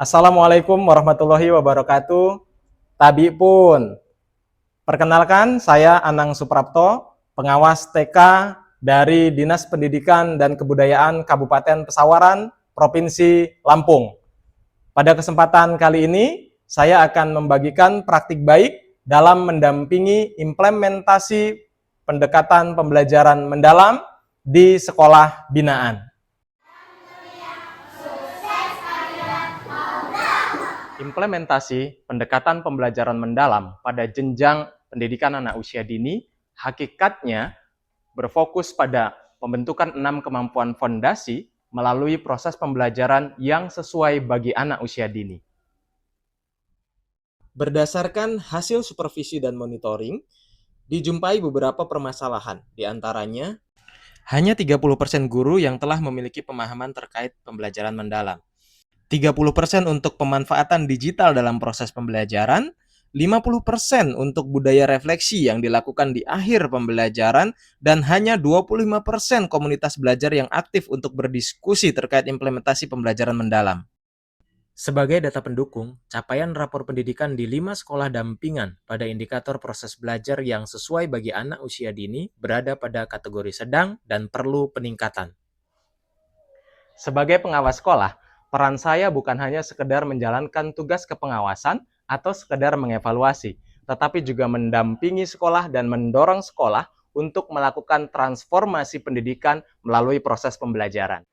Assalamualaikum warahmatullahi wabarakatuh. Tabi pun. Perkenalkan, saya Anang Suprapto, pengawas TK dari Dinas Pendidikan dan Kebudayaan Kabupaten Pesawaran, Provinsi Lampung. Pada kesempatan kali ini, saya akan membagikan praktik baik dalam mendampingi implementasi pendekatan pembelajaran mendalam di sekolah binaan. Implementasi pendekatan pembelajaran mendalam pada jenjang pendidikan anak usia dini hakikatnya berfokus pada pembentukan 6 kemampuan fondasi melalui proses pembelajaran yang sesuai bagi anak usia dini. Berdasarkan hasil supervisi dan monitoring, dijumpai beberapa permasalahan, di antaranya hanya 30% guru yang telah memiliki pemahaman terkait pembelajaran mendalam. 30% untuk pemanfaatan digital dalam proses pembelajaran, 50% untuk budaya refleksi yang dilakukan di akhir pembelajaran, dan hanya 25% komunitas belajar yang aktif untuk berdiskusi terkait implementasi pembelajaran mendalam. Sebagai data pendukung, capaian rapor pendidikan di 5 sekolah dampingan pada indikator proses belajar yang sesuai bagi anak usia dini berada pada kategori sedang dan perlu peningkatan. Sebagai pengawas sekolah, peran saya bukan hanya sekedar menjalankan tugas kepengawasan atau sekedar mengevaluasi, tetapi juga mendampingi sekolah dan mendorong sekolah untuk melakukan transformasi pendidikan melalui proses pembelajaran.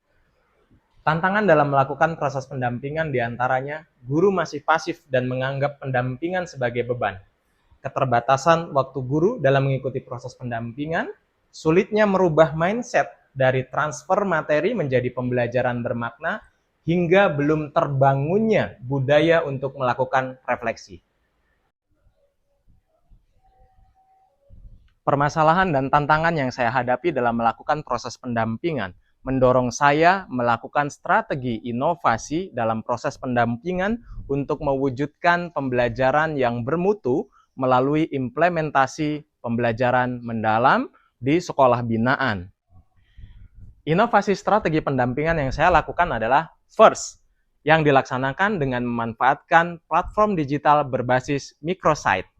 Tantangan dalam melakukan proses pendampingan diantaranya, guru masih pasif dan menganggap pendampingan sebagai beban. Keterbatasan waktu guru dalam mengikuti proses pendampingan, sulitnya merubah mindset dari transfer materi menjadi pembelajaran bermakna, hingga belum terbangunnya budaya untuk melakukan refleksi. Permasalahan dan tantangan yang saya hadapi dalam melakukan proses pendampingan mendorong saya melakukan strategi inovasi dalam proses pendampingan untuk mewujudkan pembelajaran yang bermutu melalui implementasi pembelajaran mendalam di sekolah binaan. Inovasi strategi pendampingan yang saya lakukan adalah FIRST, yang dilaksanakan dengan memanfaatkan platform digital berbasis microsite.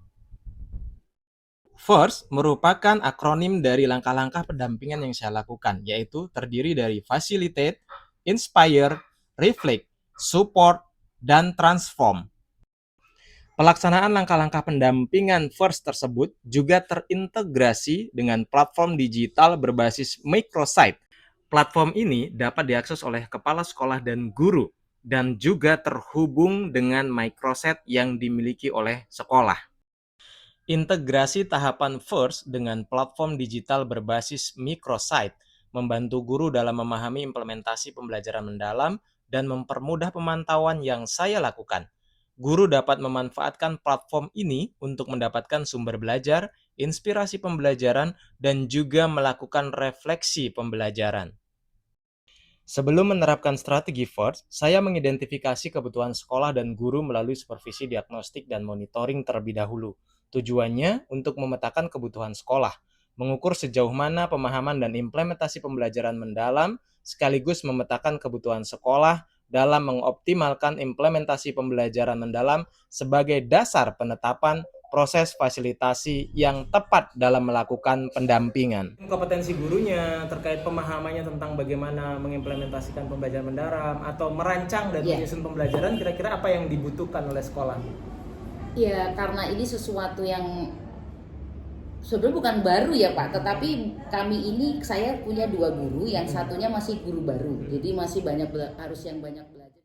FIRST merupakan akronim dari langkah-langkah pendampingan yang saya lakukan, yaitu terdiri dari Facilitate, Inspire, Reflect, Support, dan Transform. Pelaksanaan langkah-langkah pendampingan FIRST tersebut juga terintegrasi dengan platform digital berbasis microsite. Platform ini dapat diakses oleh kepala sekolah dan guru, dan juga terhubung dengan microsite yang dimiliki oleh sekolah. Integrasi tahapan FIRST dengan platform digital berbasis microsite membantu guru dalam memahami implementasi pembelajaran mendalam dan mempermudah pemantauan yang saya lakukan. Guru dapat memanfaatkan platform ini untuk mendapatkan sumber belajar, inspirasi pembelajaran, dan juga melakukan refleksi pembelajaran. Sebelum menerapkan strategi FIRST, saya mengidentifikasi kebutuhan sekolah dan guru melalui supervisi diagnostik dan monitoring terlebih dahulu. Tujuannya untuk memetakan kebutuhan sekolah, mengukur sejauh mana pemahaman dan implementasi pembelajaran mendalam, sekaligus memetakan kebutuhan sekolah dalam mengoptimalkan implementasi pembelajaran mendalam sebagai dasar penetapan proses fasilitasi yang tepat dalam melakukan pendampingan. Kompetensi gurunya terkait pemahamannya tentang bagaimana mengimplementasikan pembelajaran mendalam atau merancang dan menyusun pembelajaran, kira-kira apa yang dibutuhkan oleh sekolah? Ya, karena ini sesuatu yang sebenarnya bukan baru ya Pak, tetapi saya punya 2 guru, yang satunya masih guru baru, jadi masih harus yang banyak belajar.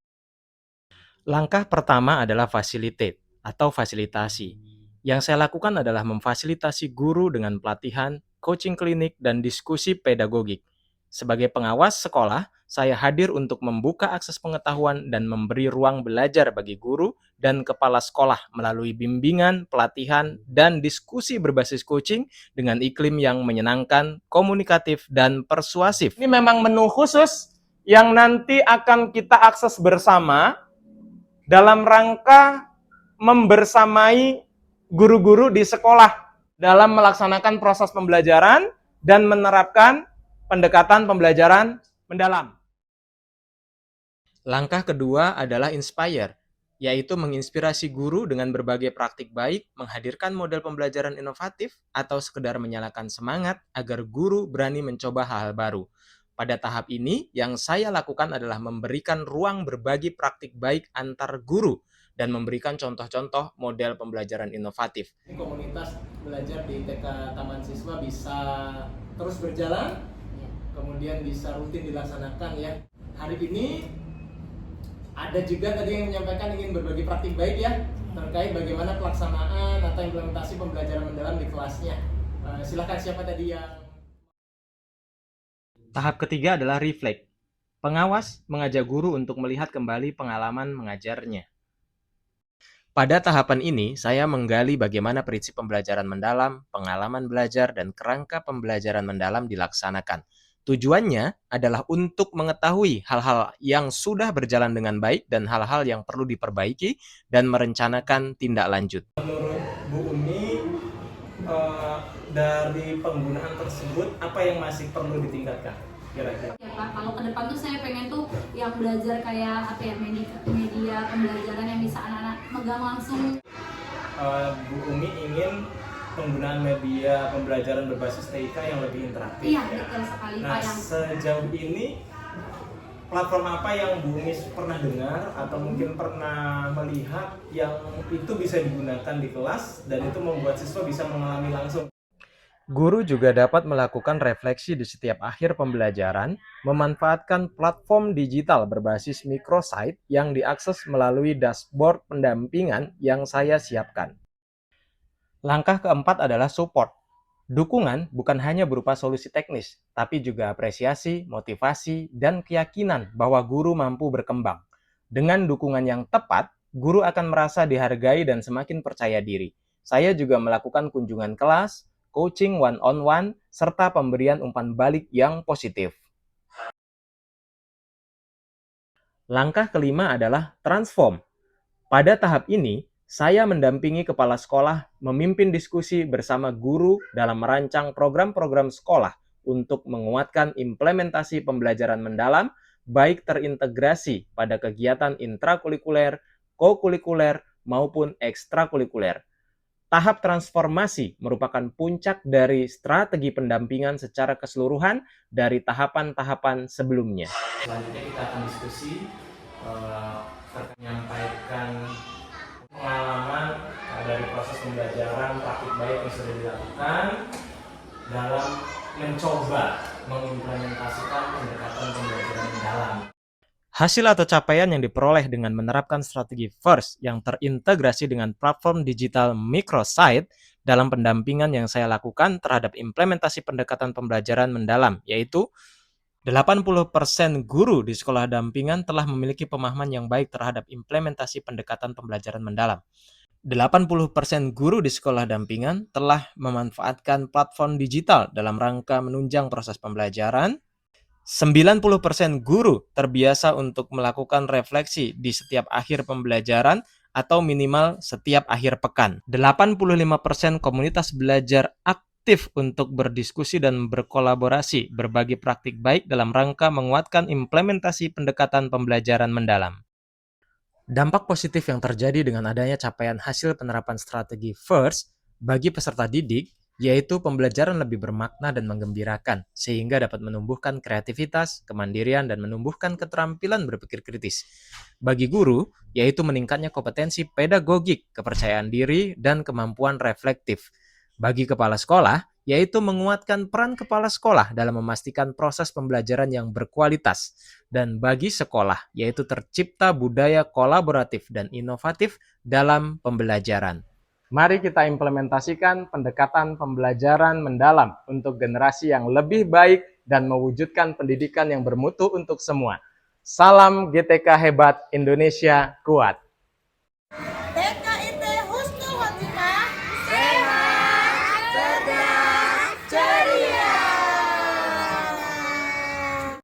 Langkah pertama adalah facilitate atau fasilitasi. Yang saya lakukan adalah memfasilitasi guru dengan pelatihan, coaching klinik, dan diskusi pedagogik. Sebagai pengawas sekolah, saya hadir untuk membuka akses pengetahuan dan memberi ruang belajar bagi guru dan kepala sekolah melalui bimbingan, pelatihan, dan diskusi berbasis coaching dengan iklim yang menyenangkan, komunikatif, dan persuasif. Ini memang menu khusus yang nanti akan kita akses bersama dalam rangka membersamai guru-guru di sekolah dalam melaksanakan proses pembelajaran dan menerapkan pendekatan pembelajaran mendalam. Langkah kedua adalah inspire, yaitu menginspirasi guru dengan berbagai praktik baik, menghadirkan model pembelajaran inovatif, atau sekedar menyalakan semangat agar guru berani mencoba hal-hal baru. Pada tahap ini, yang saya lakukan adalah memberikan ruang berbagi praktik baik antar guru dan memberikan contoh-contoh model pembelajaran inovatif. Komunitas belajar di TK Taman Siswa bisa terus berjalan, kemudian bisa rutin dilaksanakan ya. Hari ini ada juga tadi yang menyampaikan ingin berbagi praktik baik ya terkait bagaimana pelaksanaan atau implementasi pembelajaran mendalam di kelasnya. Silakan siapa tadi yang... Tahap ketiga adalah reflect. Pengawas mengajak guru untuk melihat kembali pengalaman mengajarnya. Pada tahapan ini, saya menggali bagaimana prinsip pembelajaran mendalam, pengalaman belajar, dan kerangka pembelajaran mendalam dilaksanakan. Tujuannya adalah untuk mengetahui hal-hal yang sudah berjalan dengan baik dan hal-hal yang perlu diperbaiki dan merencanakan tindak lanjut. Menurut Bu Umi, dari penggunaan tersebut, apa yang masih perlu ditingkatkan? Kira-kira. Ya Pak, kalau ke depan tuh saya pengen tuh yang belajar kayak apa ya, media pembelajaran yang bisa anak-anak megang langsung. Bu Umi ingin penggunaan media pembelajaran berbasis TIK yang lebih interaktif. Iya, betul sekali Pak. Nah, sejauh ini platform apa yang Bu Umi pernah dengar atau mungkin pernah melihat yang itu bisa digunakan di kelas dan itu membuat siswa bisa mengalami langsung? Guru juga dapat melakukan refleksi di setiap akhir pembelajaran, memanfaatkan platform digital berbasis microsite yang diakses melalui dashboard pendampingan yang saya siapkan. Langkah keempat adalah support. Dukungan bukan hanya berupa solusi teknis, tapi juga apresiasi, motivasi, dan keyakinan bahwa guru mampu berkembang. Dengan dukungan yang tepat, guru akan merasa dihargai dan semakin percaya diri. Saya juga melakukan kunjungan kelas, coaching one-on-one, serta pemberian umpan balik yang positif. Langkah kelima adalah transform. Pada tahap ini, saya mendampingi kepala sekolah memimpin diskusi bersama guru dalam merancang program-program sekolah untuk menguatkan implementasi pembelajaran mendalam, baik terintegrasi pada kegiatan intrakurikuler, kokurikuler, maupun ekstrakurikuler. Tahap transformasi merupakan puncak dari strategi pendampingan secara keseluruhan dari tahapan-tahapan sebelumnya. Selanjutnya kita akan diskusi menyampaikan pengalaman dari proses pembelajaran praktik baik yang sudah dilakukan dalam mencoba mengimplementasikan pendekatan pembelajaran mendalam. Hasil atau capaian yang diperoleh dengan menerapkan strategi FIRST yang terintegrasi dengan platform digital microsite dalam pendampingan yang saya lakukan terhadap implementasi pendekatan pembelajaran mendalam, yaitu 80% guru di sekolah dampingan telah memiliki pemahaman yang baik terhadap implementasi pendekatan pembelajaran mendalam. 80% guru di sekolah dampingan telah memanfaatkan platform digital dalam rangka menunjang proses pembelajaran. 90% guru terbiasa untuk melakukan refleksi di setiap akhir pembelajaran atau minimal setiap akhir pekan. 85% komunitas belajar aktif untuk berdiskusi dan berkolaborasi, berbagi praktik baik dalam rangka menguatkan implementasi pendekatan pembelajaran mendalam. Dampak positif yang terjadi dengan adanya capaian hasil penerapan strategi FIRST bagi peserta didik yaitu pembelajaran lebih bermakna dan menggembirakan, sehingga dapat menumbuhkan kreativitas, kemandirian, dan menumbuhkan keterampilan berpikir kritis. Bagi guru, yaitu meningkatnya kompetensi pedagogik, kepercayaan diri, dan kemampuan reflektif. Bagi kepala sekolah, yaitu menguatkan peran kepala sekolah dalam memastikan proses pembelajaran yang berkualitas. Dan bagi sekolah, yaitu tercipta budaya kolaboratif dan inovatif dalam pembelajaran. Mari kita implementasikan pendekatan pembelajaran mendalam untuk generasi yang lebih baik dan mewujudkan pendidikan yang bermutu untuk semua. Salam GTK hebat, Indonesia kuat.